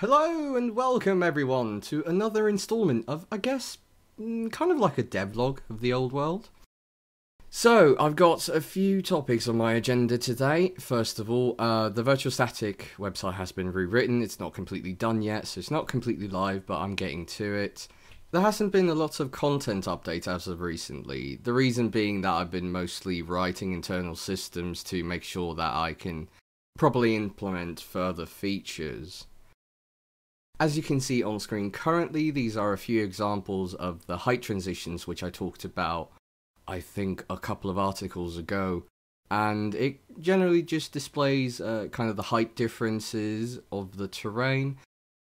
Hello and welcome everyone to another installment of, I guess, kind of like a devlog of the old world. So, I've got a few topics on my agenda today. First of all, the Virtual Static website has been rewritten. It's not completely done yet, so it's not completely live, but I'm getting to it. There hasn't been a lot of content update as of recently. The reason being that I've been mostly writing internal systems to make sure that I can properly implement further features. As you can see on screen currently, these are a few examples of the height transitions which I talked about, I think, a couple of articles ago. And it generally just displays kind of the height differences of the terrain.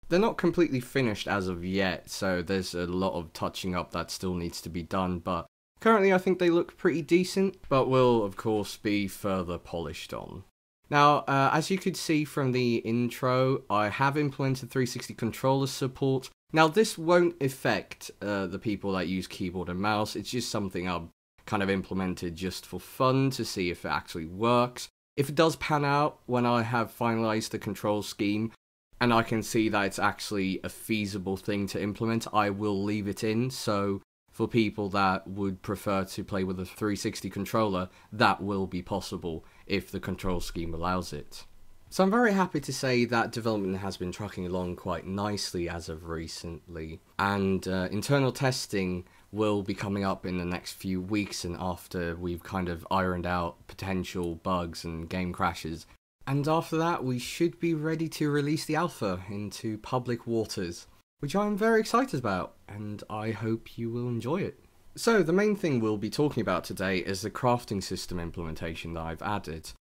They're not completely finished as of yet, so there's a lot of touching up that still needs to be done, but currently I think they look pretty decent, but will of course be further polished on. Now, as you could see from the intro, I have implemented 360 controller support. Now, this won't affect the people that use keyboard and mouse. It's just something I've kind of implemented just for fun to see if it actually works. If it does pan out when I have finalized the control scheme, and I can see that it's actually a feasible thing to implement, I will leave it in. So for people that would prefer to play with a 360 controller, that will be possible if the control scheme allows it. So I'm very happy to say that development has been tracking along quite nicely as of recently, and internal testing will be coming up in the next few weeks, and after we've kind of ironed out potential bugs and game crashes. And after that, we should be ready to release the alpha into public waters, which I'm very excited about, and I hope you will enjoy it. So, the main thing we'll be talking about today is the crafting system implementation that I've added.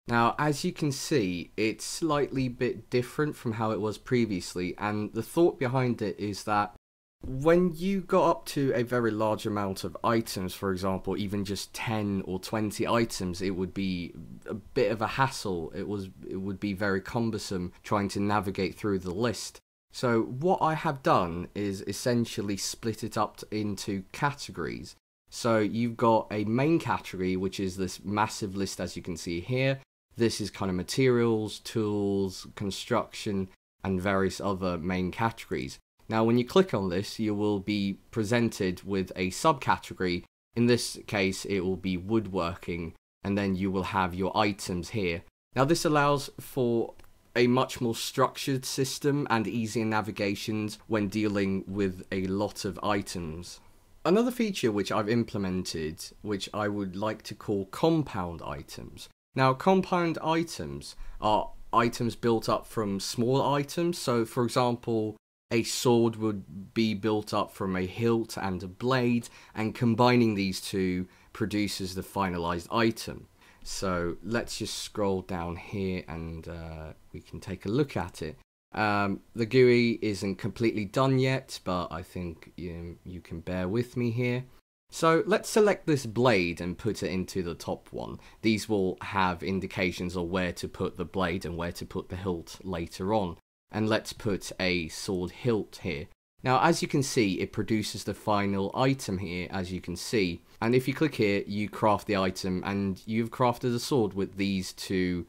Now, as you can see, it's slightly bit different from how it was previously, and the thought behind it is that when you got up to a very large amount of items, for example, even just 10 or 20 items, it would be a bit of a hassle. It would be very cumbersome trying to navigate through the list. So what I have done is essentially split it up into categories. So you've got a main category, which is this massive list as you can see here. This is kind of materials, tools, construction, and various other main categories. Now, when you click on this, you will be presented with a subcategory. In this case, it will be woodworking, and then you will have your items here. Now, this allows for a much more structured system and easier navigations when dealing with a lot of items. Another feature which I've implemented, which I would like to call compound items. Now, compound items are items built up from small items. So, for example, a sword would be built up from a hilt and a blade, and combining these two produces the finalized item. So let's just scroll down here and we can take a look at it. The GUI isn't completely done yet, but I think you can bear with me here. So let's select this blade and put it into the top one. These will have indications of where to put the blade and where to put the hilt later on. And let's put a sword hilt here. Now, as you can see, it produces the final item here, as you can see. And if you click here, you craft the item, and you've crafted a sword with these two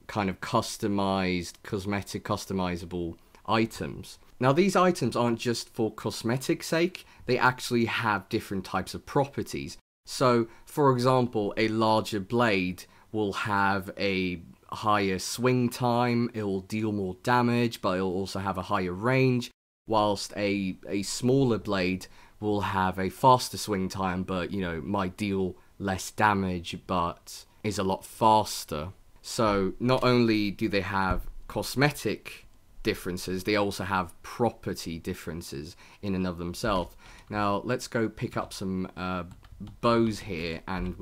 kind of customized, customizable items. Now, these items aren't just for cosmetic sake, they actually have different types of properties. So, for example, a larger blade will have a higher swing time, it will deal more damage, but it will also have a higher range, whilst a smaller blade will have a faster swing time, but might deal less damage, but is a lot faster. So not only do they have cosmetic differences, they also have property differences in and of themselves. Now let's go pick up some bows here, and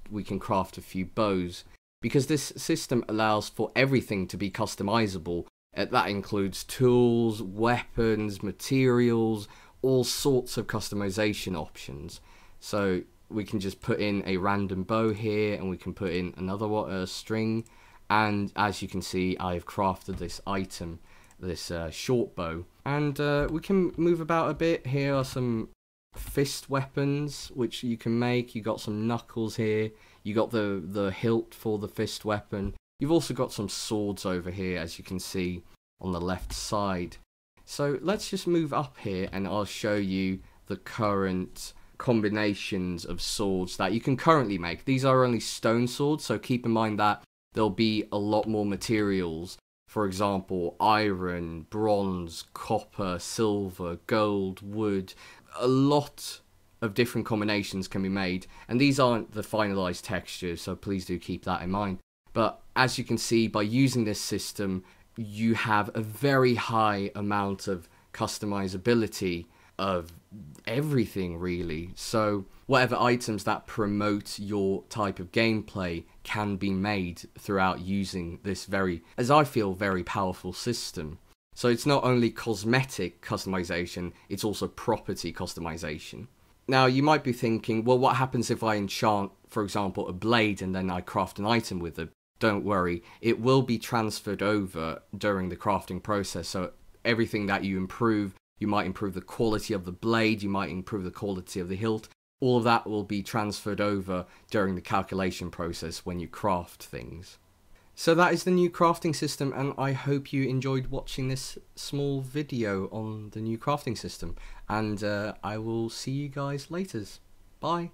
we can craft a few bows. Because this system allows for everything to be customizable. That includes tools, weapons, materials, all sorts of customization options. So we can just put in a random bow here, and we can put in another string. And as you can see, I've crafted this item, this short bow. And we can move about a bit. Here are some fist weapons which you can make. You got some knuckles here. You got the hilt for the fist weapon. You've also got some swords over here, as you can see. on the left side. So let's just move up here and I'll show you the current combinations of swords that you can currently make. These are only stone swords, so keep in mind that there'll be a lot more materials. For example, iron, bronze, copper, silver, gold, wood. A lot of different combinations can be made, and these aren't the finalized textures, so please do keep that in mind. But as you can see, by using this system, you have a very high amount of customizability of everything, really. So whatever items that promote your type of gameplay can be made throughout using this very, as I feel, very powerful system. So it's not only cosmetic customization, it's also property customization. Now you might be thinking, well, what happens if I enchant, for example, a blade and then I craft an item with it? Don't worry, it will be transferred over during the crafting process. So everything that you improve, you might improve the quality of the blade, you might improve the quality of the hilt, all of that will be transferred over during the calculation process when you craft things. So that is the new crafting system, and I hope you enjoyed watching this small video on the new crafting system, and I will see you guys later. Bye.